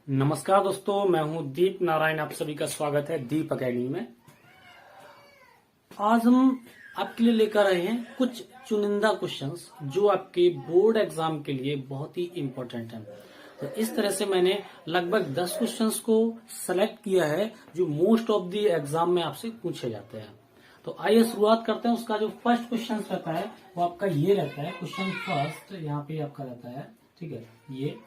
नमस्कार दोस्तों, मैं हूं दीप नारायण। आप सभी का स्वागत है दीप अकेडमी में। आज हम आपके लिए लेकर आए हैं कुछ चुनिंदा क्वेश्चंस जो आपके बोर्ड एग्जाम के लिए बहुत ही इम्पोर्टेंट हैं। तो इस तरह से मैंने लगभग 10 क्वेश्चंस को सेलेक्ट किया है जो मोस्ट ऑफ द एग्जाम में आपसे पूछे जाते हैं। तो आइए शुरुआत करते हैं। उसका जो फर्स्ट क्वेश्चन रहता है वो आपका ये रहता है, क्वेश्चन फर्स्ट यहाँ पे आपका रहता है, ठीक है। ये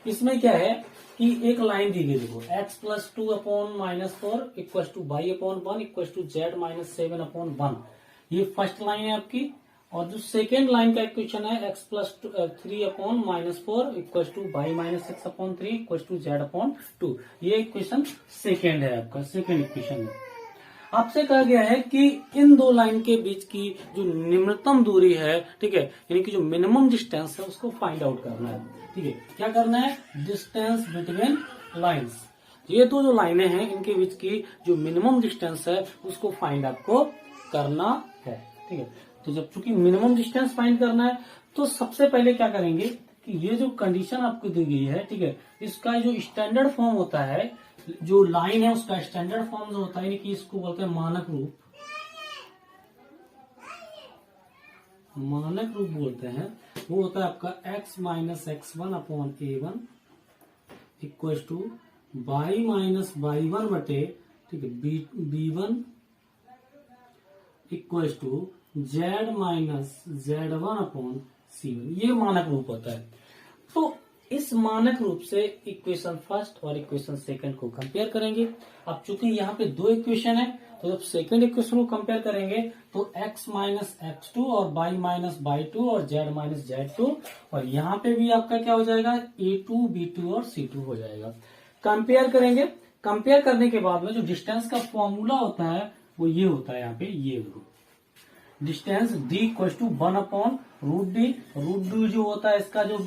इसमें क्या है कि एक लाइन दी गई, देखो x+2/-4 equal to y/1 equal to z-7/1। ये फर्स्ट लाइन है आपकी। और जो सेकेंड लाइन का इक्वेशन है x+3/-4 equal to y-6/3 equal to z/2। ये इक्वेशन सेकेंड है आपका, सेकेंड इक्वेशन है। आपसे कहा गया है कि इन दो लाइन के बीच की जो निम्नतम दूरी है, ठीक है, यानी कि जो मिनिमम डिस्टेंस है उसको फाइंड आउट करना है। ठीक है, क्या करना है? Distance between lines. ये दो जो लाइनें हैं इनके बीच की जो मिनिमम डिस्टेंस है उसको फाइंड आपको करना है। ठीक है, तो जब चूंकि मिनिमम डिस्टेंस फाइंड करना है तो सबसे पहले क्या करेंगे कि ये जो कंडीशन आपको दी गई है, ठीक है, इसका जो स्टैंडर्ड फॉर्म होता है, जो लाइन है उसका स्टैंडर्ड फॉर्म जो होता है, यानी कि इसको बोलते हैं मानक रूप। मानक रूप बोलते हैं, वो होता है आपका x-x1/a1 इक्वल टू y-y1 बटे, ठीक है, b1 इक्वल टू z-z1/c1। ये मानक रूप होता है। तो इस मानक रूप से इक्वेशन फर्स्ट और इक्वेशन सेकंड को कंपेयर करेंगे। अब चूंकि यहाँ पे दो इक्वेशन है तो जब सेकंड इक्वेशन को कंपेयर करेंगे तो x-x2 और y-y2 और z-z2, और यहाँ पे भी आपका क्या हो जाएगा? a2, b2 और c2 हो जाएगा। कंपेयर करेंगे। कंपेयर करने के बाद में जो डिस्टेंस का फॉर्मूला होता है वो ये होता है, यहाँ पे ये distance d equal to 1/√d। √d जो होता है इसका जो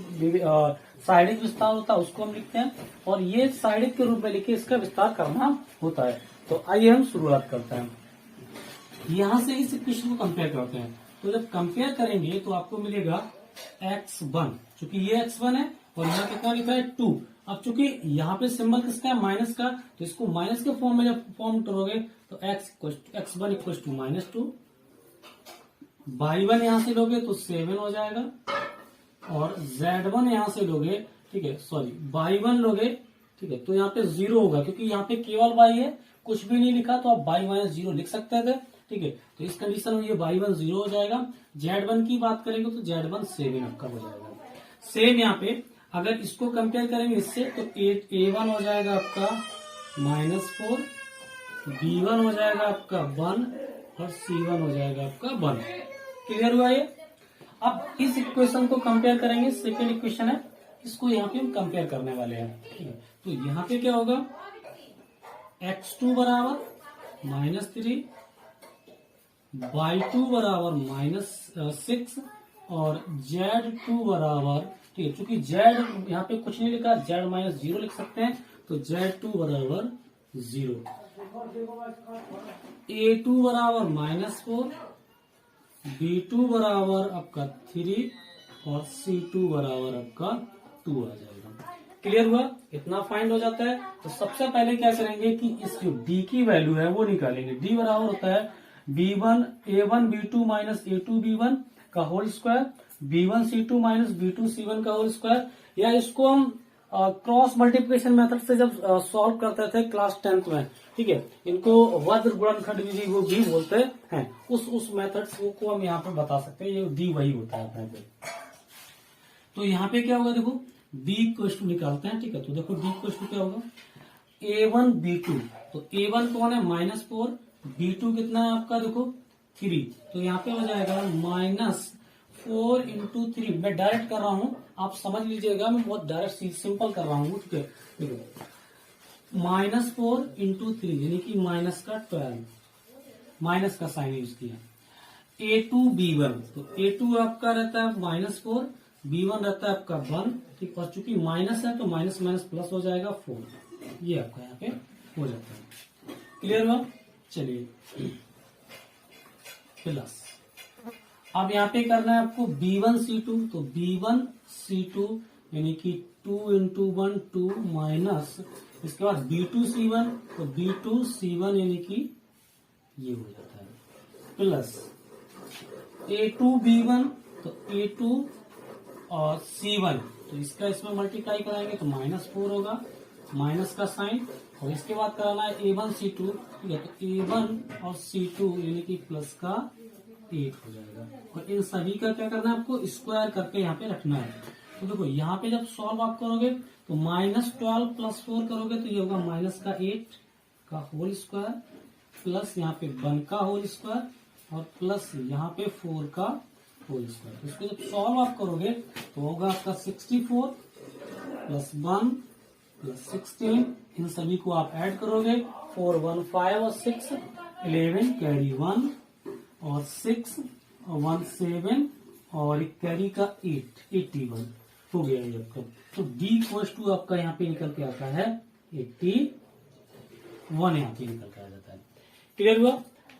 साइडिक विस्तार होता है उसको हम लिखते हैं, और ये साइडिक के रूप में लिखे इसका विस्तार करना होता है। तो आइए हम शुरुआत करते हैं। यहां से इस इक्वेशन को कंपेयर करते हैं। तो जब कंपेयर करेंगे तो आपको मिलेगा x1, चूंकि ये x1 है और यहाँ कितना लिखा है 2। अब चूंकि यहाँ पे सिंबल किसका है? माइनस का, तो इसको माइनस के फॉर्म में जब फॉर्म करोगे तो x1 इक्वल टू -2, y1 यहां से लोगे तो 7 हो जाएगा, और z1 यहां से लोगे, ठीक है, सॉरी y1 लोगे, ठीक है, तो यहाँ पे 0 होगा क्योंकि यहाँ पे केवल y है, कुछ भी नहीं लिखा, तो आप y-0 लिख सकते थे। ठीक है, तो इस कंडीशन में ये y1 0 हो जाएगा। z1 की बात करेंगे तो z1 7 आपका हो जाएगा। सेम यहाँ पे अगर इसको कंपेयर करेंगे इससे तो a1 हो जाएगा आपका -4, b1 हो जाएगा आपका 1 और c1 हो जाएगा आपका 1। क्लियर हुआ ये? अब इस इक्वेशन को कंपेयर करेंगे, सेकेंड इक्वेशन है, इसको यहाँ पे हम कंपेयर करने वाले हैं। ठीक है, तो यहाँ पे क्या होगा? x2 बराबर -3, y2 बराबर -6 और z2 बराबर, ठीक है, चूंकि z यहाँ पे कुछ नहीं लिखा, z-0 लिख सकते हैं, तो z2 बराबर 0, a2 बराबर -4, b2 बराबर आपका 3 और c2 बराबर आपका 2 आ जाएगा। क्लियर हुआ? इतना फाइंड हो जाता है। तो सबसे पहले क्या करेंगे कि इस जो d की वैल्यू है वो निकालेंगे। d बराबर होता है a1b2 माइनस a2b1 का whole square, b1c2 minus b2c1 का होल स्क्वायर, या इसको हम क्रॉस मल्टीप्लिकेशन मेथड से जब सॉल्व करते थे क्लास 10th में, ठीक है, इनको वज्र गुणनखंड विधि वो भी बोलते हैं। उस मेथड को हम यहाँ पे बता सकते हैं। ये डी वही होता है अपने पे। तो यहाँ पे क्या होगा? देखो d इक्वल निकालते हैं, ठीक है, तो देखो d इक्वल क्या होगा? a1b2, तो a1 कौन है? -4, b2 कितना है आपका? देखो 3, तो यहाँ पे हो जाएगा -4 × 3। मैं डायरेक्ट कर रहा हूँ, आप समझ लीजिएगा, मैं बहुत डायरेक्ट सिंपल कर रहा हूँ। ठीक है, देखो -4 × 3 यानी कि माइनस का 12, माइनस का साइन यूज किया। a2b1, तो a2 आपका रहता है -4, b1 रहता है आपका 1, ठीक, और चूंकि माइनस है तो माइनस माइनस प्लस हो जाएगा 4, ये आपका यहाँ पे हो जाता है। क्लियर हुआ? चलिए प्लस, अब यहाँ पे करना है आपको b1c2, तो b1c2 यानी कि 2 इंटू 1 2 माइनस इसके बाद B2C1, तो B2C1 यानी कि ये हो जाता है प्लस A2B1, तो A2 और C1, तो इसका इसमें मल्टीप्लाई कराएंगे तो -4 होगा, माइनस का साइन, और इसके बाद कराना है A1C2, ठीक है, तो A1 और C2 यानी कि प्लस का 8 हो जाएगा। और इन सभी का क्या करना है आपको, स्क्वायर करके यहाँ पे रखना है। तो देखो यहाँ पे जब सॉल्व आप करोगे तो -12 + 4 करोगे तो ये होगा माइनस का 8 का होल स्क्वायर प्लस यहाँ पे 1 का होल स्क्वायर और प्लस यहाँ पे 4 का होल स्क्वायर। इसको जब सॉल्व आप करोगे तो होगा आपका 64 + 1 + 16, इन सभी को आप ऐड करोगे 4 1 5 और 6 11 कैरी 1 और 6 और 1 7 और एक कैरी का 8 81 हो गया ये आपका। तो D आपका यहाँ पे निकल के आता है 81, यहाँ पे निकल के आ जाता है। क्लियर हुआ?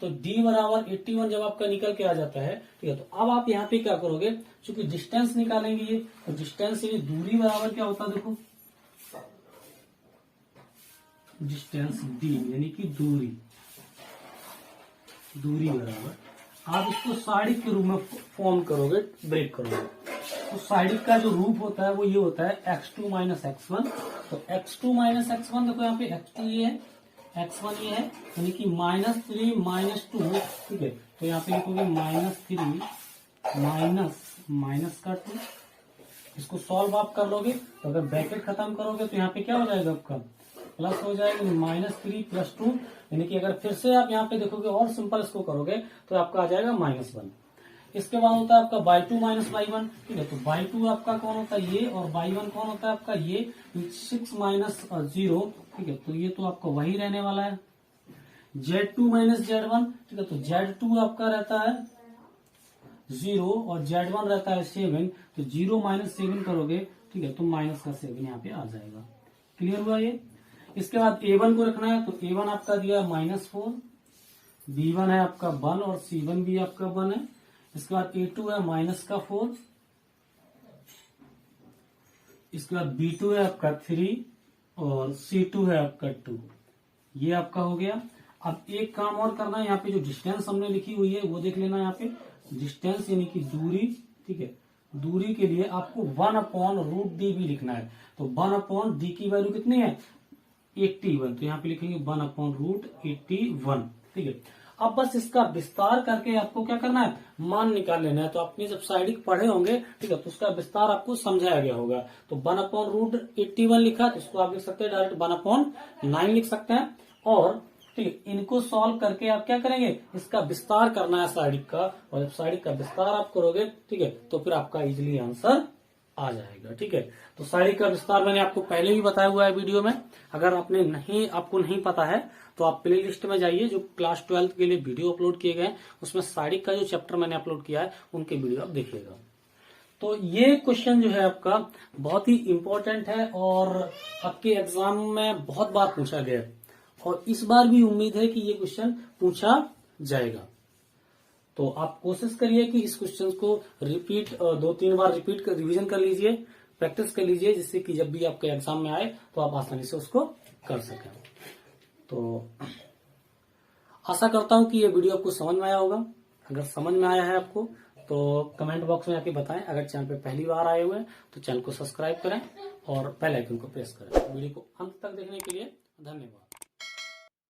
तो D बराबर 81 जब आपका निकल के आ जाता है, ठीक है, तो अब आप यहाँ पे क्या करोगे, क्योंकि डिस्टेंस निकालेंगे ये, तो डिस्टेंस यानी दूरी बराबर क्या होता है, देखो डिस्टेंस D यानी कि दूरी बराबर आप इसको साइडिक के रूप में फॉर्म करोगे, ब्रेक करोगे। तो साइडिक का जो रूप होता है वो ये होता है x2 - x1। तो x2 - x1 देखो यहाँ पे x2 ये है, x1 ये है, यानी कि -3 - 2, ठीक है, तो यहाँ पे लिखोगे -3 माइनस का 2। इसको सॉल्व आप कर लोगे तो अगर ब्रैकेट खत्म करोगे तो यहाँ पे क्या हो जाएगा आपका, प्लस हो जाएगा -3 + 2, यानी कि अगर फिर से आप यहाँ पे देखोगे और सिंपल इसको करोगे तो आपका आ जाएगा -1। इसके बाद होता है आपका y2 - y1, ठीक है, तो y2 आपका कौन होता है ये, और y1 कौन होता है आपका ये, 6 - 0, ठीक है, तो ये तो आपका वही रहने वाला है। z2 - z1, ठीक है, तो z2 आपका रहता है 0 और z1 रहता है 7, तो 0 - 7 करोगे, ठीक है, तो माइनस का 7 यहाँ पे आ जाएगा। क्लियर हुआ ये? इसके बाद A1 को रखना है, तो A1 आपका दिया -4, B1 है आपका 1 और C1 भी आपका 1 है। इसके बाद A2 है -4, इसके बाद B2 है आपका 3 और C2 है आपका 2, ये आपका हो गया। अब एक काम और करना है, यहाँ पे जो डिस्टेंस हमने लिखी हुई है वो देख लेना। यहाँ पे डिस्टेंस यानी कि दूरी, ठीक है, दूरी के लिए आपको 1/√d भी लिखना है। तो 1/d की वैल्यू कितनी है, 81, तो यहाँ पे लिखेंगे 1/√81, ठीक है। अब बस इसका विस्तार करके आपको क्या करना है, मान निकाल लेना है। तो आपने जब साइडिक पढ़े होंगे, ठीक है, तो उसका विस्तार आपको समझाया गया होगा। तो 1/√81 लिखा, तो इसको आप लिख सकते हैं डायरेक्ट 1/9 लिख सकते हैं। और ठीक है, इनको सॉल्व करके आप क्या करेंगे, इसका विस्तार करना है साइडिक का, और जब साइडिक का विस्तार आप करोगे, ठीक है, तो फिर आपका इजिली आंसर आ जाएगा। ठीक है, तो साइडिक का विस्तार मैंने आपको पहले भी बताया हुआ है वीडियो में। अगर आपको नहीं पता है तो आप प्ले लिस्ट में जाइए, जो क्लास 12 के लिए वीडियो अपलोड किए गए, उसमें साइडिक का जो चैप्टर मैंने अपलोड किया है उनके वीडियो आप देखिएगा। तो ये क्वेश्चन जो है आपका बहुत ही इंपॉर्टेंट है और आपके एग्जाम में बहुत बार पूछा गया है, और इस बार भी उम्मीद है कि ये क्वेश्चन पूछा जाएगा। तो आप कोशिश करिए कि इस क्वेश्चन को रिपीट 2-3 बार रिपीट कर रिवीजन कर लीजिए, प्रैक्टिस कर लीजिए, जिससे कि जब भी आपके एग्जाम में आए तो आप आसानी से उसको कर सकें। तो आशा करता हूं कि ये वीडियो आपको समझ में आया होगा। अगर समझ में आया है आपको तो कमेंट बॉक्स में आके बताएं। अगर चैनल पे पहली बार आए हुए हैं तो चैनल को सब्सक्राइब करें और बेल आइकन को प्रेस करें। वीडियो को अंत तक देखने के लिए धन्यवाद।